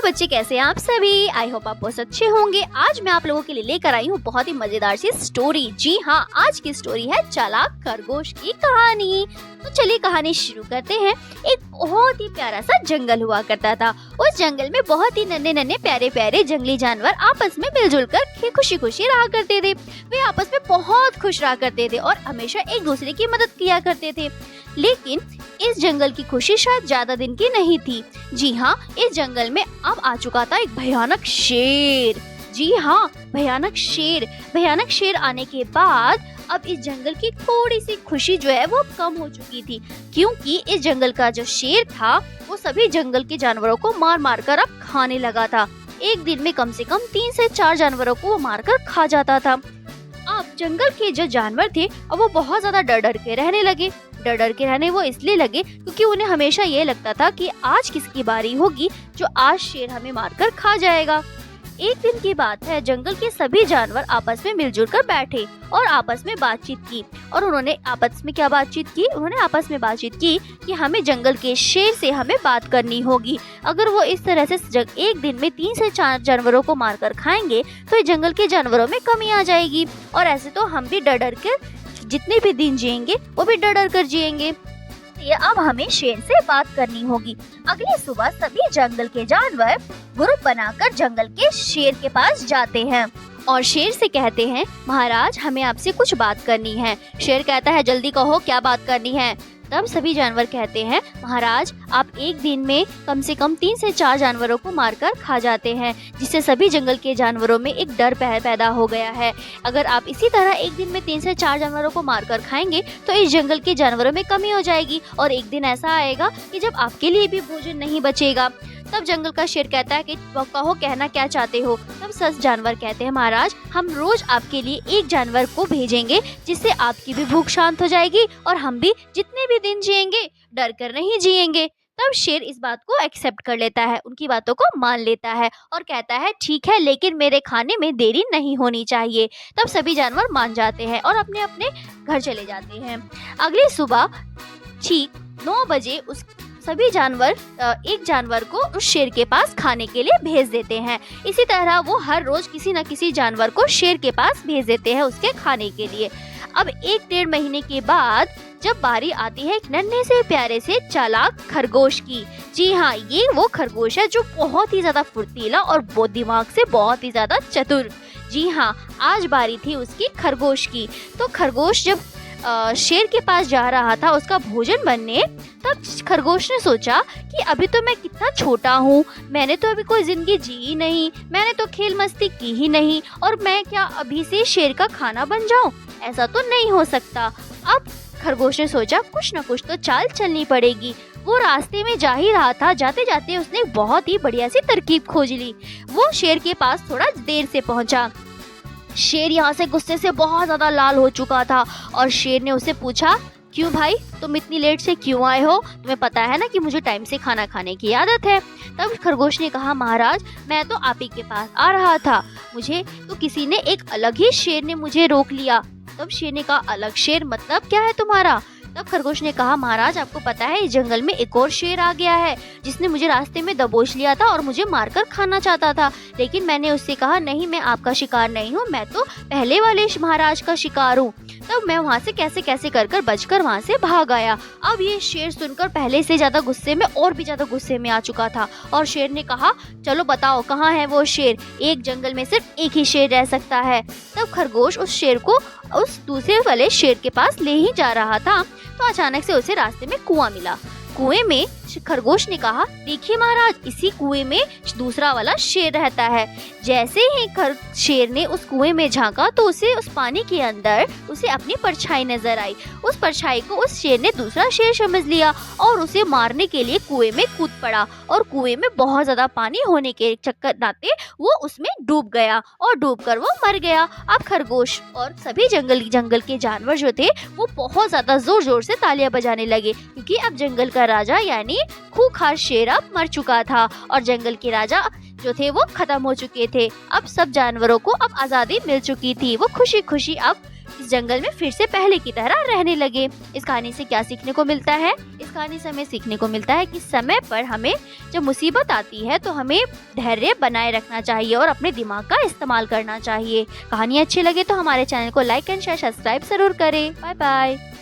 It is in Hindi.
बच्चे, कैसे हैं आप सभी? आई होप आप बहुत अच्छे होंगे। आज मैं आप लोगों के लिए लेकर आई हूँ बहुत ही मजेदार सी स्टोरी। जी हाँ, आज की स्टोरी है चालाक खरगोश की कहानी। तो चलिए कहानी शुरू करते हैं। एक बहुत ही प्यारा सा जंगल हुआ करता था। उस जंगल में बहुत ही नन्हे नन्हे प्यारे प्यारे जंगली जानवर आपस में मिलजुल कर खुशी खुशी रहा करते थे। वे आपस में बहुत खुश रहा करते थे और हमेशा एक दूसरे की मदद किया करते थे। लेकिन इस जंगल की खुशी शायद ज्यादा दिन की नहीं थी। जी हाँ, इस जंगल में अब आ चुका था एक भयानक शेर। जी हाँ, भयानक शेर। भयानक शेर आने के बाद अब इस जंगल की थोड़ी सी खुशी जो है वो कम हो चुकी थी, क्योंकि इस जंगल का जो शेर था वो सभी जंगल के जानवरों को मार मार कर अब खाने लगा था। एक दिन में कम से कम 3 से 4 जानवरों को वो मारकर खा जाता था। अब जंगल के जो जानवर थे अब वो बहुत ज्यादा डर डर के रहने लगे। डर डर के रहने वो इसलिए लगे क्योंकि उन्हें हमेशा ये लगता था कि आज किसकी बारी होगी जो आज शेर हमें मारकर खा जाएगा। एक दिन की बात है, जंगल के सभी जानवर आपस में मिलजुल कर बैठे और आपस में बातचीत की। और उन्होंने आपस में क्या बातचीत की? उन्होंने आपस में बातचीत की कि हमें जंगल के शेर से हमें बात करनी होगी। अगर वो इस तरह से एक दिन में 3 से 4 जानवरों को मारकर खाएंगे तो जंगल के जानवरों में कमी आ जाएगी, और ऐसे तो हम भी डर डर कर जितने भी दिन जिएंगे वो भी डर डर कर जिएंगे। ये अब हमें शेर से बात करनी होगी। अगली सुबह सभी जंगल के जानवर ग्रुप बनाकर जंगल के शेर के पास जाते हैं और शेर से कहते हैं, महाराज हमें आपसे कुछ बात करनी है। शेर कहता है, जल्दी कहो क्या बात करनी है। तब सभी जानवर कहते हैं, महाराज आप एक दिन में कम से कम 3 से 4 जानवरों को मारकर खा जाते हैं, जिससे सभी जंगल के जानवरों में एक डर पैदा हो गया है। अगर आप इसी तरह एक दिन में 3 से 4 जानवरों को मारकर खाएंगे तो इस जंगल के जानवरों में कमी हो जाएगी और एक दिन ऐसा आएगा कि जब आपके लिए भी भोजन नहीं बचेगा। तब जंगल का शेर कहता है कि कहो कहना क्या चाहते हो। तब 10 जानवर कहते हैं, महाराज हम रोज आपके लिए एक जानवर को भेजेंगे, जिससे आपकी भी भूख शांत हो जाएगी और हम भी जितने भी दिन जिएंगे डर कर नहीं जिएंगे। तब शेर इस बात को एक्सेप्ट कर लेता है, उनकी बातों को मान लेता है और कहता है, ठीक है, लेकिन मेरे खाने में देरी नहीं होनी चाहिए। तब सभी जानवर मान जाते हैं और अपने अपने घर चले जाते हैं। अगली सुबह ठीक 9 बजे उस सभी जानवर एक जानवर को उस शेर के पास खाने के लिए भेज देते हैं। इसी तरह वो हर रोज किसी न किसी जानवर को शेर के पास भेज देते हैं उसके खाने के लिए। अब 1-1.5 महीने के बाद जब बारी आती है एक नन्हे से प्यारे से चालाक खरगोश की। जी हाँ, ये वो खरगोश है जो बहुत ही ज्यादा फुर्तीला और दिमाग से बहुत ही ज्यादा चतुर। जी हाँ, आज बारी थी उसकी खरगोश की। तो खरगोश जब शेर के पास जा रहा था उसका भोजन बनने, तब खरगोश ने सोचा कि अभी तो मैं कितना छोटा हूँ, मैंने तो अभी कोई जिंदगी जी ही नहीं, मैंने तो खेल मस्ती की ही नहीं, और मैं क्या अभी से शेर का खाना बन जाऊँ? ऐसा तो नहीं हो सकता। अब खरगोश ने सोचा कुछ न कुछ तो चाल चलनी पड़ेगी। वो रास्ते में जा ही रहा था, जाते जाते उसने बहुत ही बढ़िया सी तरकीब खोज ली। वो शेर के पास थोड़ा देर से पहुँचा। शेर यहाँ से गुस्से से बहुत ज्यादा लाल हो चुका था और शेर ने उसे पूछा, क्यों भाई तुम इतनी लेट से क्यों आए हो? तुम्हें पता है ना कि मुझे टाइम से खाना खाने की आदत है। तब खरगोश ने कहा, महाराज मैं तो आप ही के पास आ रहा था, मुझे तो किसी ने एक अलग ही शेर ने मुझे रोक लिया। तब शेर ने कहा, अलग शेर मतलब क्या है तुम्हारा? तब खरगोश ने कहा, महाराज आपको पता है इस जंगल में एक और शेर आ गया है जिसने मुझे रास्ते में दबोच लिया था और मुझे मारकर खाना चाहता था, लेकिन मैंने उससे कहा, नहीं मैं आपका शिकार नहीं हूँ, मैं तो पहले वाले महाराज का शिकार हूँ। तब मैं वहाँ से कैसे कैसे कर बचकर वहाँ से भाग आया। अब ये शेर सुनकर पहले से ज्यादा गुस्से में और भी ज्यादा गुस्से में आ चुका था और शेर ने कहा, चलो बताओ कहाँ है वो शेर? एक जंगल में सिर्फ एक ही शेर रह सकता है। तब खरगोश उस शेर को उस दूसरे वाले शेर के पास ले ही जा रहा था तो अचानक से उसे रास्ते में कुआं मिला। कुएं में खरगोश ने कहा, देखिए महाराज इसी कुएं में दूसरा वाला शेर रहता है। जैसे ही शेर ने उस कुएं में झांका तो उसे उस पानी के अंदर उसे अपनी परछाई नजर आई। उस परछाई को उस शेर ने दूसरा शेर समझ लिया और उसे मारने के लिए कुएं में कूद पड़ा और कुएं में बहुत ज्यादा पानी होने के चक्कर नाते वो उसमें डूब गया और डूबकर वो मर गया। अब खरगोश और सभी जंगल के जानवर जो थे वो बहुत ज्यादा जोर जोर से तालियां बजाने लगे, क्योंकि अब जंगल का राजा यानी खूंखार शेर अब मर चुका था और जंगल के राजा जो थे वो खत्म हो चुके थे। अब सब जानवरों को अब आजादी मिल चुकी थी। वो खुशी खुशी अब इस जंगल में फिर से पहले की तरह रहने लगे। इस कहानी से क्या सीखने को मिलता है? इस कहानी से हमें सीखने को मिलता है कि समय पर हमें जब मुसीबत आती है तो हमें धैर्य बनाए रखना चाहिए और अपने दिमाग का इस्तेमाल करना चाहिए। कहानी अच्छी लगे तो हमारे चैनल को लाइक एंड शेयर सब्सक्राइब जरूर करें। Bye bye.